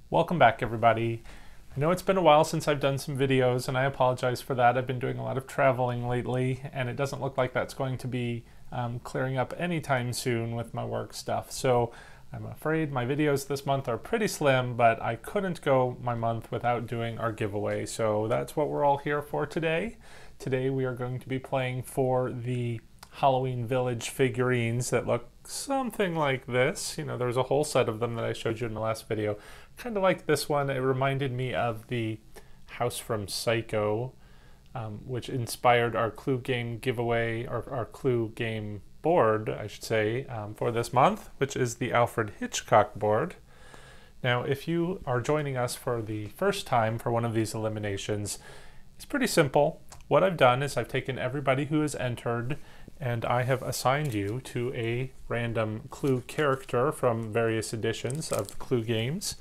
Welcome back, everybody. I know it's been a while since I've done some videos, and I apologize for that. I've been doing a lot of traveling lately, and it doesn't look like that's going to be clearing up anytime soon with my work stuff. So I'm afraid my videos this month are pretty slim, but I couldn't go my month without doing our giveaway. So that's what we're all here for today. Today we are going to be playing for the Halloween Village figurines that look something like this. You know, there's a whole set of them that I showed you in the last video. Kind of like this one. It reminded me of the house from Psycho, which inspired our clue game giveaway, or our clue game board, I should say, for this month, which is the Alfred Hitchcock board. Now, if you are joining us for the first time for one of these eliminations, it's pretty simple. What I've done is I've taken everybody who has entered and I have assigned you to a random clue character from various editions of the clue games.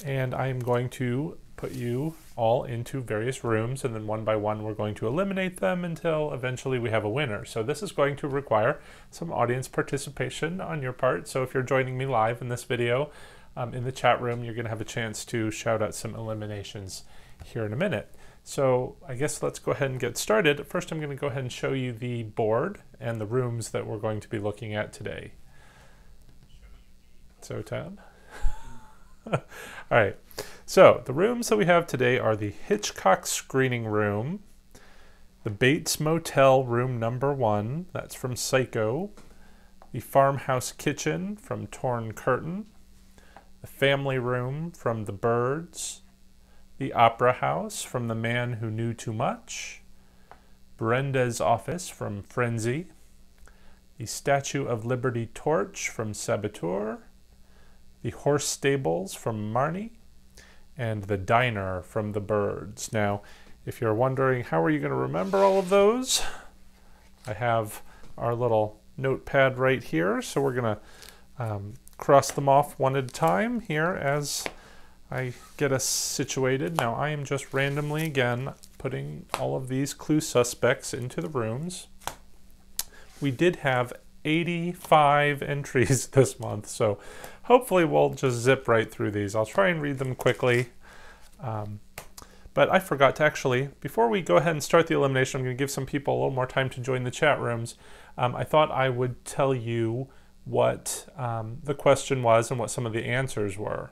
And I am going to put you all into various rooms, and then one by one we're going to eliminate them until eventually we have a winner. So this is going to require some audience participation on your part. So if you're joining me live in this video, in the chat room, you're going to have a chance to shout out some eliminations here in a minute. So I guess let's go ahead and get started. First, I'm going to go ahead and show you the board and the rooms that we're going to be looking at today. So, Tab. All right. So the rooms that we have today are the Hitchcock screening room, the Bates Motel room number 1, that's from Psycho, the farmhouse kitchen from Torn Curtain, the family room from The Birds, the Opera House from The Man Who Knew Too Much, Brenda's office from Frenzy, the Statue of Liberty torch from Saboteur, the horse stables from Marnie, and the diner from The Birds. Now, if you're wondering how are you going to remember all of those, I have our little notepad right here, so we're going to cross them off one at a time here as I get us situated. Now I am just randomly, again, putting all of these clue suspects into the rooms. We did have 85 entries this month, so hopefully we'll just zip right through these. I'll try and read them quickly. But I forgot to actually, before we go ahead and start the elimination, I'm going to give some people a little more time to join the chat rooms. I thought I would tell you what the question was and what some of the answers were.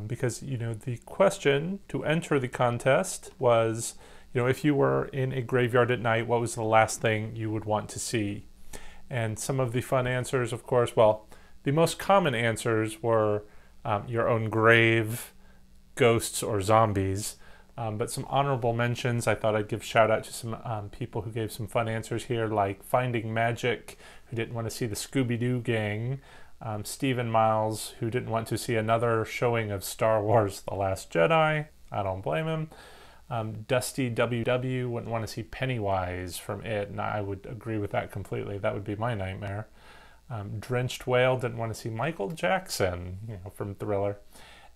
Because, you know, the question to enter the contest was, you know, if you were in a graveyard at night, what was the last thing you would want to see? And some of the fun answers, of course, well, the most common answers were your own grave, ghosts, or zombies. But some honorable mentions, I thought I'd give shout out to some people who gave some fun answers here, like Finding Magic, who didn't want to see the Scooby-Doo gang, Stephen Miles, who didn't want to see another showing of Star Wars The Last Jedi. I don't blame him. Dusty WW wouldn't want to see Pennywise from It, and I would agree with that completely. That would be my nightmare. Drenched Whale didn't want to see Michael Jackson, you know, from Thriller.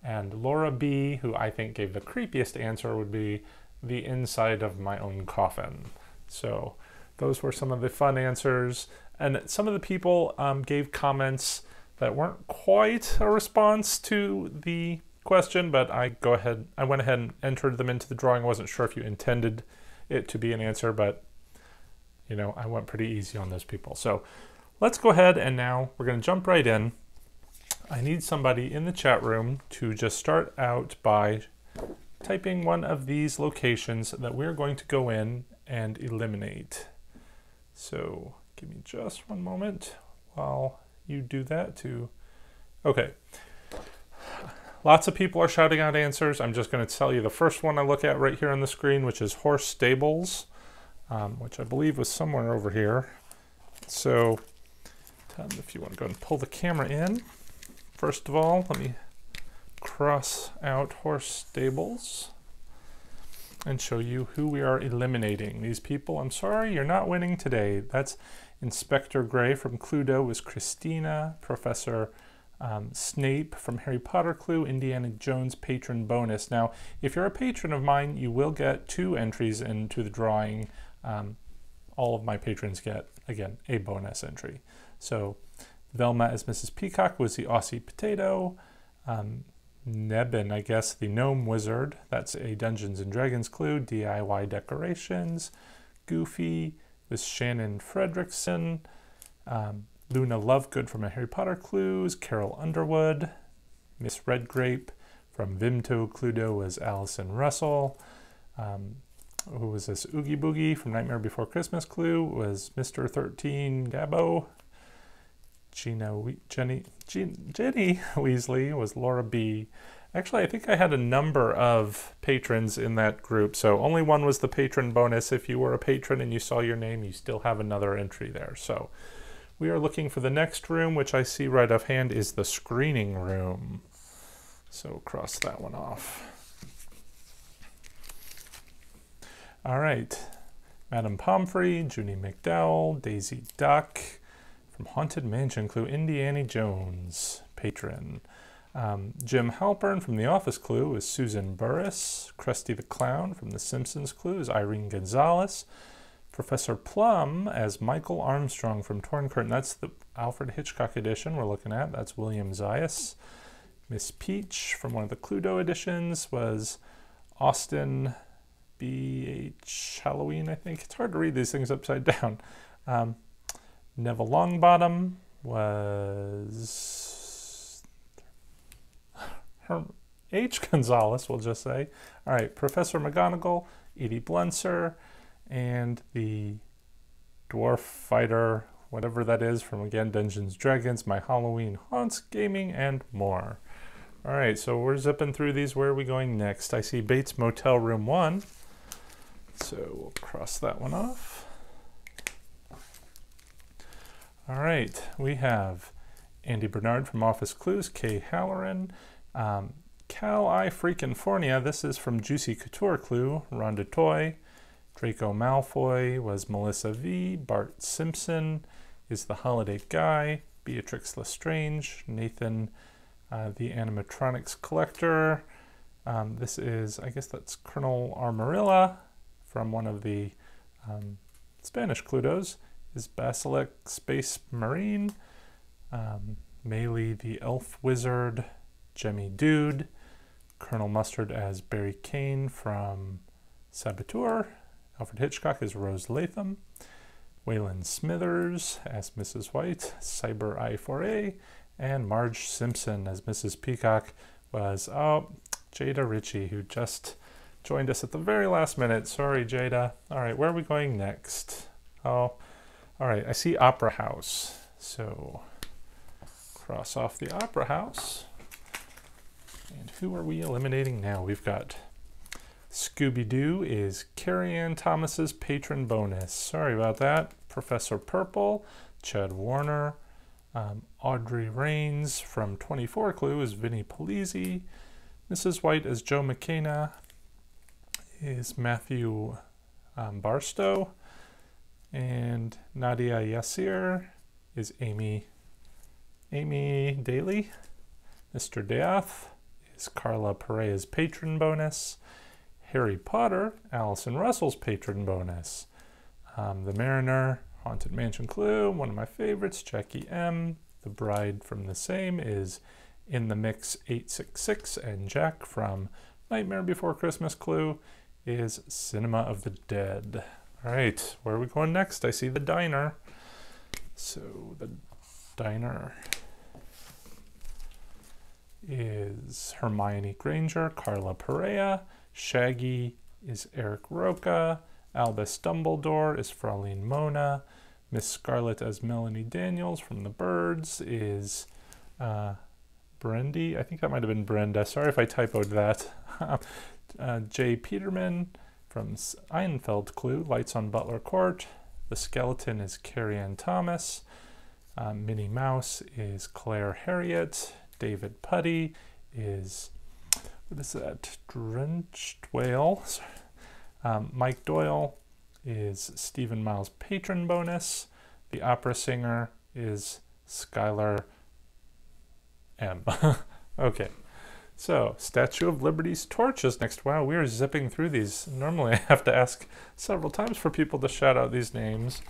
And Laura B, who I think gave the creepiest answer, would be the inside of my own coffin. So those were some of the fun answers. And some of the people gave comments that weren't quite a response to the question, but I went ahead and entered them into the drawing. I wasn't sure if you intended it to be an answer, but you know, I went pretty easy on those people. So let's go ahead and now we're going to jump right in. I need somebody in the chat room to just start out by typing one of these locations that we're going to go in and eliminate. So give me just one moment while you do that too. Okay. Lots of people are shouting out answers. I'm just going to tell you the first one I look at right here on the screen, which is horse stables, which I believe was somewhere over here. So if you want to go and pull the camera in, first of all, let me cross out horse stables and show you who we are eliminating. These people, I'm sorry, you're not winning today. That's Inspector Gray from Cluedo was Christina, Professor Snape from Harry Potter Clue, Indiana Jones patron bonus. Now, if you're a patron of mine, you will get 2 entries into the drawing. All of my patrons get, again, a bonus entry. So Velma as Mrs. Peacock was the Aussie Potato. Nebin, I guess, the Gnome Wizard. That's a Dungeons and Dragons clue. DIY decorations. Goofy was Shannon Fredrickson. Luna Lovegood from a Harry Potter Clues. Carol Underwood. Miss Redgrape from Vimto Cluedo was Allison Russell. Who was this? Oogie Boogie from Nightmare Before Christmas Clue was Mr. 13 Gabbo. Jenny Weasley was Laura B. Actually, I think I had a number of patrons in that group, so only one was the patron bonus. If you were a patron and you saw your name, you still have another entry there. So we are looking for the next room, which I see right offhand is the screening room. So cross that one off. All right, Madame Pomfrey, Junie McDowell, Daisy Duck, from Haunted Mansion Clue, Indiana Jones, patron. Jim Halpern from The Office Clue is Susan Burris. Krusty the Clown from The Simpsons Clue is Irene Gonzalez. Professor Plum as Michael Armstrong from Torn Curtain. That's the Alfred Hitchcock edition we're looking at. That's William Zayas. Miss Peach from one of the Cluedo editions was Austin B.H. Halloween, I think. It's hard to read these things upside down. Neville Longbottom was H. Gonzalez, we'll just say. All right, Professor McGonagall, Edie Blunser, and the Dwarf Fighter, whatever that is, from, again, Dungeons & Dragons, My Halloween Haunts, Gaming, and more. All right, so we're zipping through these. Where are we going next? I see Bates Motel Room 1. So we'll cross that one off. All right, we have Andy Bernard from Office Clues, Kay Halloran, Cal I Freakinfornia. This is from Juicy Couture Clue, Rhonda Toy. Draco Malfoy was Melissa V. Bart Simpson is the Holiday Guy. Beatrix Lestrange. Nathan, the Animatronics Collector. This is, I guess that's Colonel Armarilla from one of the Spanish Cluedos. Is Basilic Space Marine. Maylee the Elf Wizard. Jemmy Dude. Colonel Mustard as Barry Kane from Saboteur. Alfred Hitchcock is Rose Latham. Waylon Smithers as Mrs. White. Cyber I4A. And Marge Simpson as Mrs. Peacock was, Jada Ritchie, who just joined us at the very last minute. Sorry, Jada. All right, where are we going next? Oh, all right, I see Opera House. So cross off the Opera House. And who are we eliminating now? We've got Scooby-Doo is Carrie Ann Thomas's patron bonus. Sorry about that. Professor Purple, Chad Warner. Audrey Raines from 24 Clue is Vinnie Polizzi. Mrs. White as Joe McKenna is Matthew Barstow. And Nadia Yassir is Amy Daly. Mr. Death is Carla Perea's patron bonus. Harry Potter, Allison Russell's patron bonus. The Mariner, Haunted Mansion Clue, one of my favorites, Jackie M. The Bride from the same is In the Mix 866, and Jack from Nightmare Before Christmas Clue is Cinema of the Dead. All right, where are we going next? I see the diner. So the diner is Hermione Granger, Carla Perea. Shaggy is Eric Roca. Albus Dumbledore is Fraulein Mona. Miss Scarlet as Melanie Daniels from The Birds is Brendy. I think that might have been Brenda. Sorry if I typoed that. Jay Peterman from Einfeld Clue, Lights on Butler Court. The Skeleton is Carrie Ann Thomas. Minnie Mouse is Claire Harriet. David Putty is, what is that? Drenched Whale. Mike Doyle is Stephen Miles' patron bonus. The opera singer is Skylar M. Okay, so Statue of Liberty's torch is next. Wow, we are zipping through these. Normally I have to ask several times for people to shout out these names,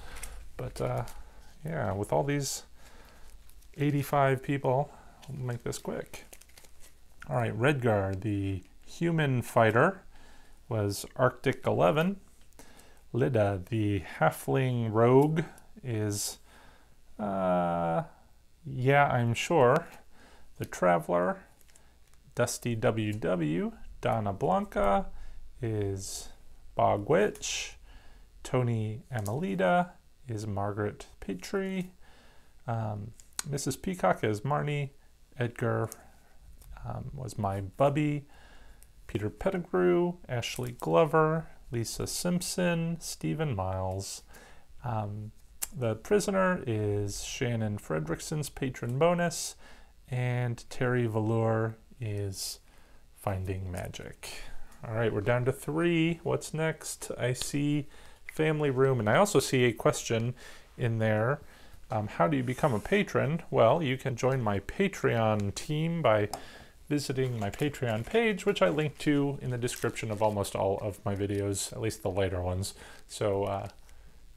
but yeah, with all these 85 people, we'll make this quick. All right, Redgar, the human fighter, was Arctic 11. Lida, the halfling rogue, is, yeah, I'm sure. The Traveler, Dusty WW. Donna Blanca is Bog Witch. Tony Amelita is Margaret Petrie. Mrs. Peacock is Marnie. Edgar was my Bubby. Peter Pettigrew, Ashley Glover, Lisa Simpson, Stephen Miles. The Prisoner is Shannon Fredrickson's patron bonus, and Terry Velour is Finding Magic. All right, we're down to 3. What's next? I see family room, and I also see a question in there. How do you become a patron? Well, you can join my Patreon team by visiting my Patreon page, which I link to in the description of almost all of my videos, at least the later ones. So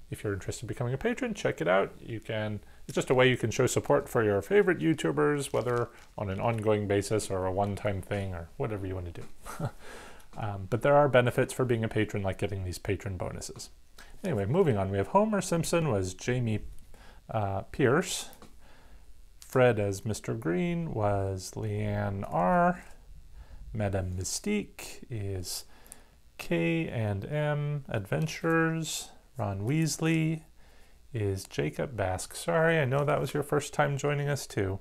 if you're interested in becoming a patron, check it out. It's just a way you can show support for your favorite YouTubers, whether on an ongoing basis or a one-time thing or whatever you want to do. But there are benefits for being a patron, like getting these patron bonuses. Anyway, moving on. We have Homer Simpson was Jamie Pierce. Fred as Mr. Green was Leanne R. Madame Mystique is K&M Adventures. Ron Weasley is Jacob Bask. Sorry, I know that was your first time joining us too.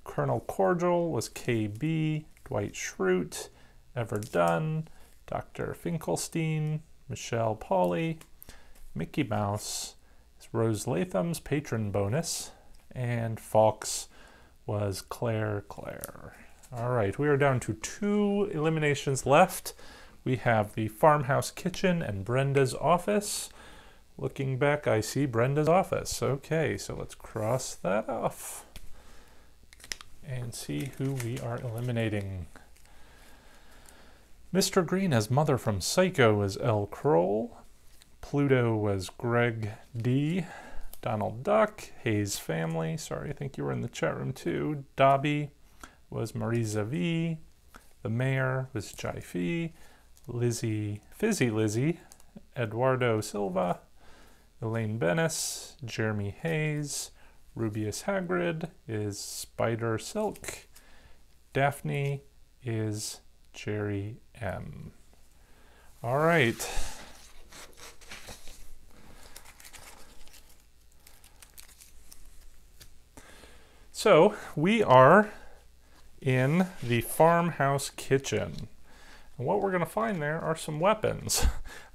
Colonel Cordial was KB. Dwight Schrute. Ever Dunn. Dr. Finkelstein. Michelle Pauley. Mickey Mouse is Rose Latham's patron bonus. And Fawkes was Claire. All right, we are down to 2 eliminations left. We have the farmhouse kitchen and Brenda's office. Looking back, I see Brenda's office. Okay, so let's cross that off and see who we are eliminating. Mr. Green as Mother from Psycho was L. Kroll. Pluto was Greg D. Donald Duck, Hayes Family, sorry, I think you were in the chat room too. Dobby was Marisa V. The Mayor was Jai Fee. Fizzy Lizzie, Eduardo Silva. Elaine Bennis, Jeremy Hayes. Rubius Hagrid is Spider Silk. Daphne is Jerry M. All right. So we are in the farmhouse kitchen. And what we're going to find there are some weapons. I'm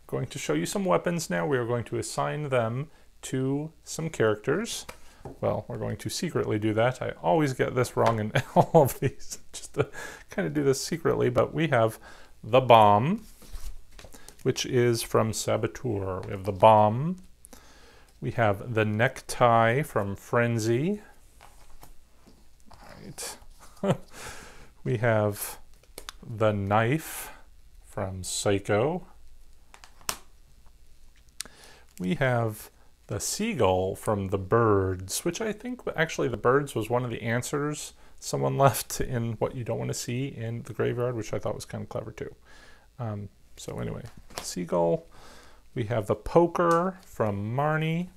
going to show you some weapons now. We are going to assign them to some characters. Well, we're going to secretly do that. I always get this wrong in all of these, just to kind of do this secretly. But we have the bomb, which is from Saboteur. We have the bomb. We have the necktie from Frenzy. We have the knife from Psycho. We have the seagull from The Birds, which I think actually The Birds was one of the answers someone left in What You Don't Want to See in the Graveyard, which I thought was kind of clever too. So anyway, seagull. We have the poker from Marnie.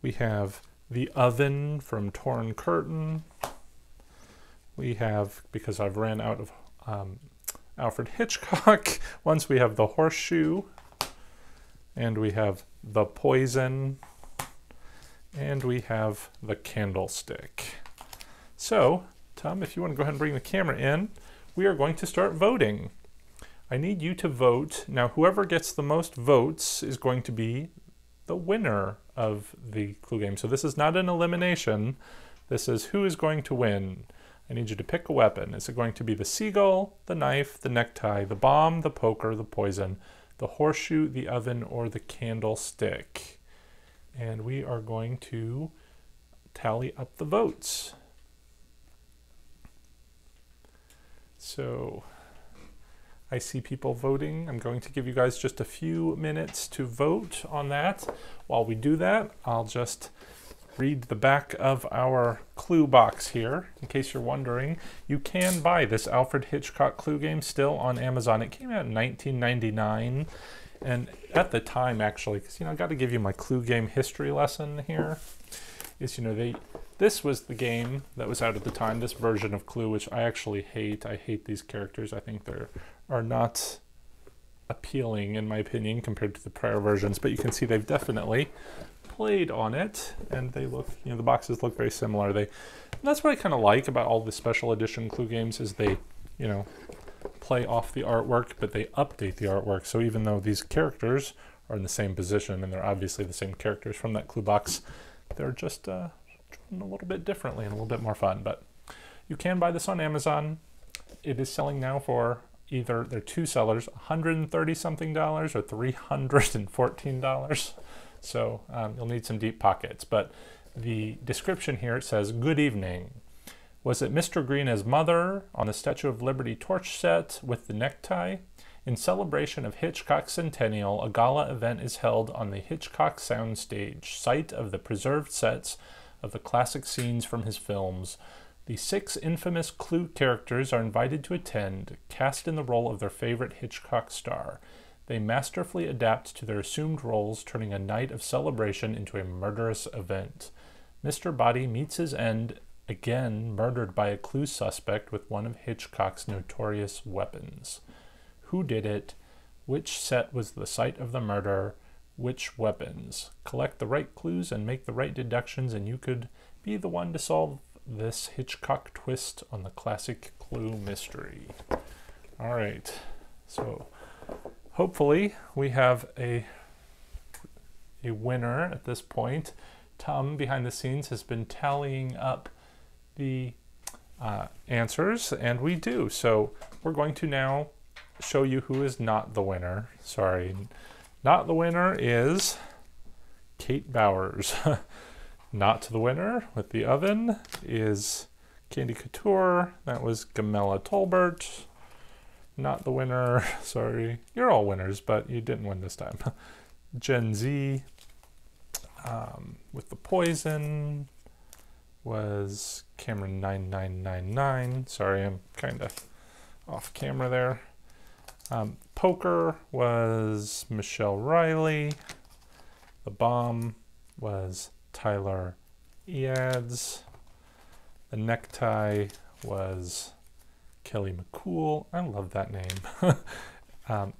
We have the oven from Torn Curtain. We have, because I've ran out of Alfred Hitchcock, once we have the horseshoe, and we have the poison, and we have the candlestick. So, Tom, if you want to go ahead and bring the camera in, we are going to start voting. I need you to vote. Now, whoever gets the most votes is going to be the winner of the clue game. So this is not an elimination. This is who is going to win. I need you to pick a weapon. Is it going to be the seagull, the knife, the necktie, the bomb, the poker, the poison, the horseshoe, the oven, or the candlestick? And we are going to tally up the votes. So I see people voting. I'm going to give you guys just a few minutes to vote on that. While we do that, I'll just read the back of our clue box here, in case you're wondering. You can buy this Alfred Hitchcock clue game still on Amazon. It came out in 1999, and at the time, actually, because, you know, I got to give you my clue game history lesson here, is, you know, this was the game that was out at the time, this version of Clue, which I actually hate. I hate these characters. I think they are not appealing, in my opinion, compared to the prior versions, but you can see they've definitely played on it, and they look, you know, the boxes look very similar. That's what I kind of like about all the special edition Clue games, is they, you know, play off the artwork, but they update the artwork. So even though these characters are in the same position, and they're obviously the same characters from that Clue box, they're just drawn a little bit differently and a little bit more fun. But you can buy this on Amazon. It is selling now for either, there are two sellers, $130 something or $314. So you'll need some deep pockets. But the description here, it says, "Good evening. Was it Mr. Green as mother on the Statue of Liberty torch set with the necktie? In celebration of Hitchcock's centennial, a gala event is held on the Hitchcock soundstage, site of the preserved sets of the classic scenes from his films. The 6 infamous Clue characters are invited to attend, cast in the role of their favorite Hitchcock star. They masterfully adapt to their assumed roles, turning a night of celebration into a murderous event. Mr. Body meets his end, again murdered by a Clue suspect with one of Hitchcock's notorious weapons. Who did it? Which set was the site of the murder? Which weapons? Collect the right clues and make the right deductions, and you could be the one to solve this Hitchcock twist on the classic Clue mystery." All right, so hopefully we have a winner at this point. Tom, behind the scenes, has been tallying up the answers, and we do. So we're going to now show you who is not the winner. Sorry, not the winner is Kate Bowers. Not the winner with the oven is Candy Couture. That was Gamela Tolbert. Not the winner, sorry, you're all winners, but you didn't win this time. Gen Z with the poison was Cameron 9999. Sorry, I'm kind of off camera there. Poker was Michelle Riley. The bomb was Tyler Eads. The necktie was Kelly McCool. I love that name.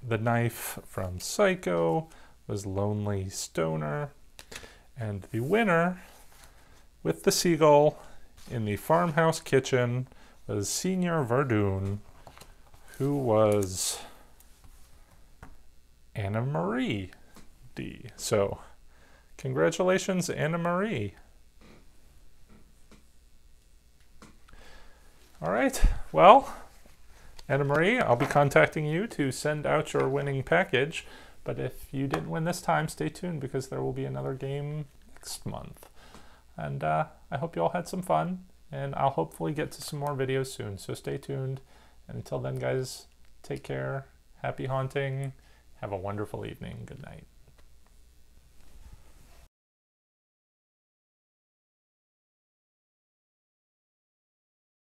The knife from Psycho was Lonely Stoner. And the winner with the seagull in the farmhouse kitchen was Senior Verdun, who was Anna Marie D. So congratulations, Anna Marie. All right, well, Anna Marie, I'll be contacting you to send out your winning package, but if you didn't win this time, stay tuned because there will be another game next month. And I hope you all had some fun, and I'll hopefully get to some more videos soon, so stay tuned. And until then, guys, take care, happy haunting, have a wonderful evening, good night.